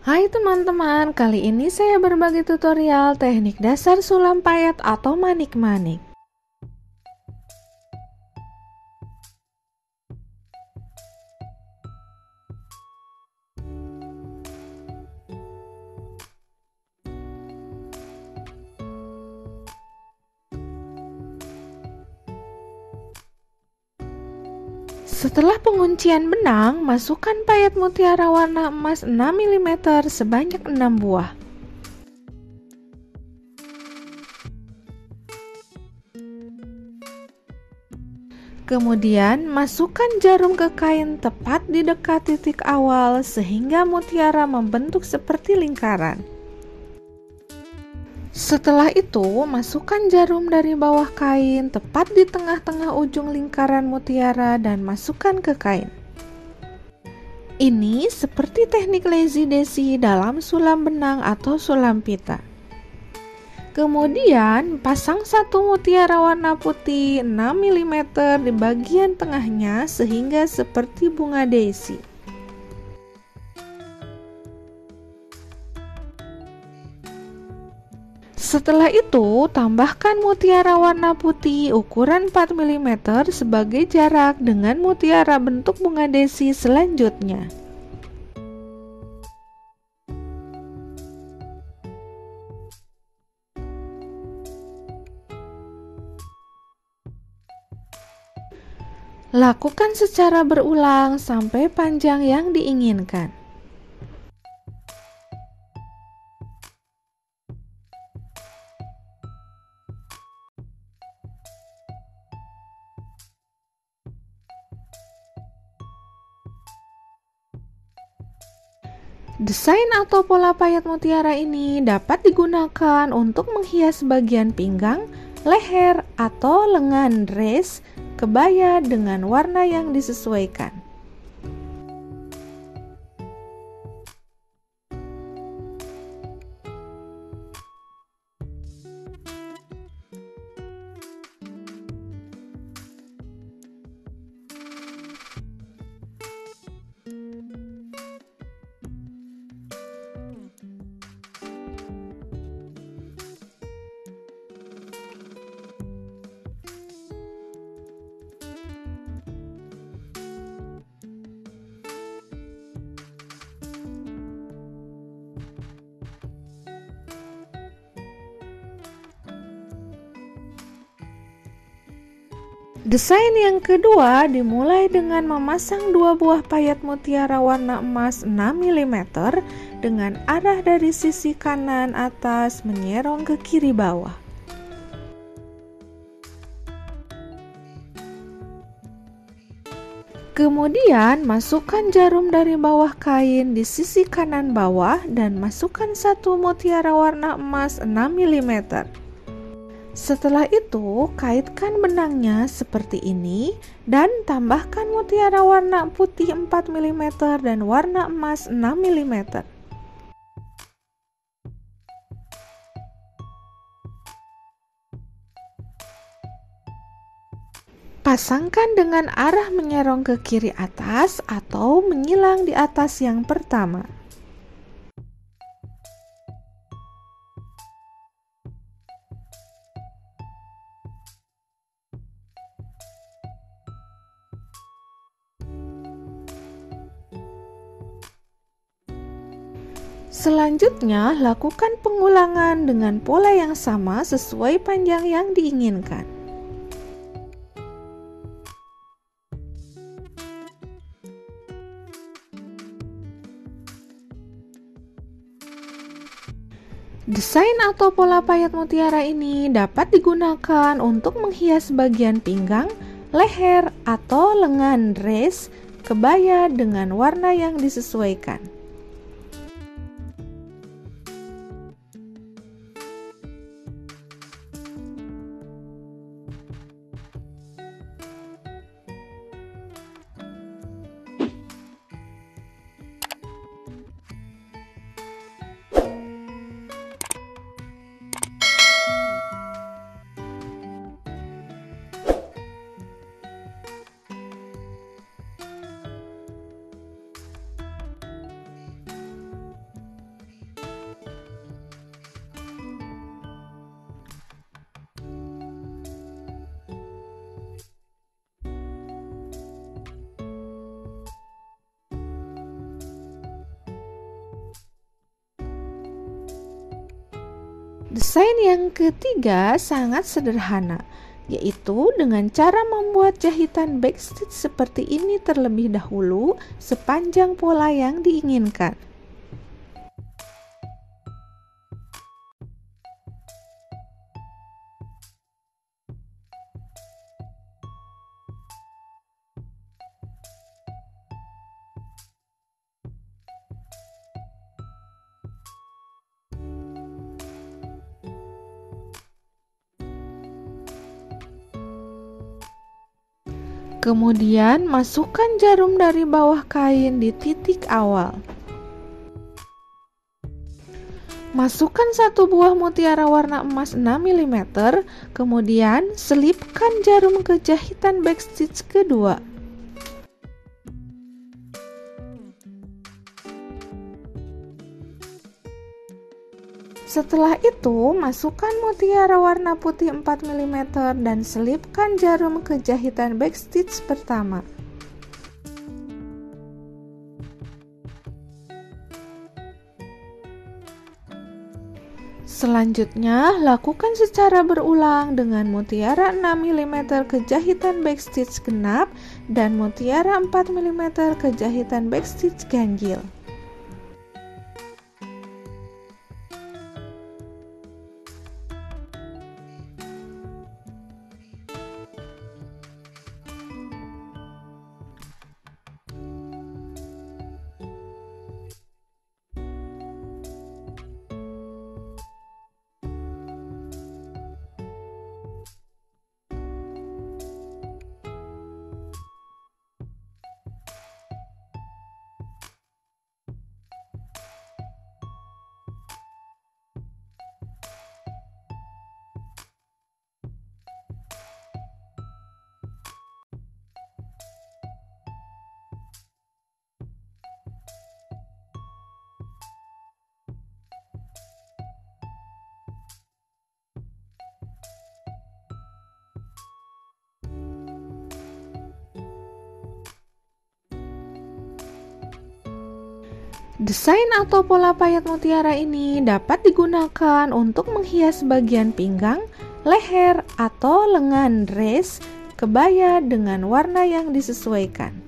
Hai teman-teman, kali ini saya berbagi tutorial teknik dasar sulam payet atau manik-manik. Setelah penguncian benang, masukkan payet mutiara warna emas 6 mm sebanyak 6 buah. Kemudian, masukkan jarum ke kain tepat di dekat titik awal sehingga mutiara membentuk seperti lingkaran. Setelah itu, masukkan jarum dari bawah kain tepat di tengah-tengah ujung lingkaran mutiara dan masukkan ke kain. Ini seperti teknik lazy daisy dalam sulam benang atau sulam pita. Kemudian, pasang satu mutiara warna putih 6 mm di bagian tengahnya sehingga seperti bunga daisy. Setelah itu, tambahkan mutiara warna putih ukuran 4 mm sebagai jarak dengan mutiara bentuk bunga daisy selanjutnya. Lakukan secara berulang sampai panjang yang diinginkan. Desain atau pola payet mutiara ini dapat digunakan untuk menghias bagian pinggang, leher, atau lengan dress, kebaya dengan warna yang disesuaikan. Desain yang kedua dimulai dengan memasang dua buah payet mutiara warna emas 6 mm dengan arah dari sisi kanan atas menyerong ke kiri bawah. Kemudian masukkan jarum dari bawah kain di sisi kanan bawah dan masukkan satu mutiara warna emas 6 mm. Setelah itu, kaitkan benangnya seperti ini dan tambahkan mutiara warna putih 4 mm dan warna emas 6 mm. Pasangkan dengan arah menyerong ke kiri atas atau menyilang di atas yang pertama. Selanjutnya, lakukan pengulangan dengan pola yang sama sesuai panjang yang diinginkan. Desain atau pola payet mutiara ini dapat digunakan untuk menghias bagian pinggang, leher, atau lengan dress, kebaya dengan warna yang disesuaikan. Desain yang ketiga sangat sederhana, yaitu dengan cara membuat jahitan backstitch seperti ini terlebih dahulu sepanjang pola yang diinginkan. Kemudian masukkan jarum dari bawah kain di titik awal. Masukkan satu buah mutiara warna emas 6 mm, kemudian selipkan jarum ke jahitan backstitch kedua. Setelah itu, masukkan mutiara warna putih 4 mm dan selipkan jarum ke jahitan backstitch pertama. Selanjutnya, lakukan secara berulang dengan mutiara 6 mm ke jahitan backstitch genap dan mutiara 4 mm ke jahitan backstitch ganjil. Desain atau pola payet mutiara ini dapat digunakan untuk menghias bagian pinggang, leher, atau lengan dress, kebaya dengan warna yang disesuaikan.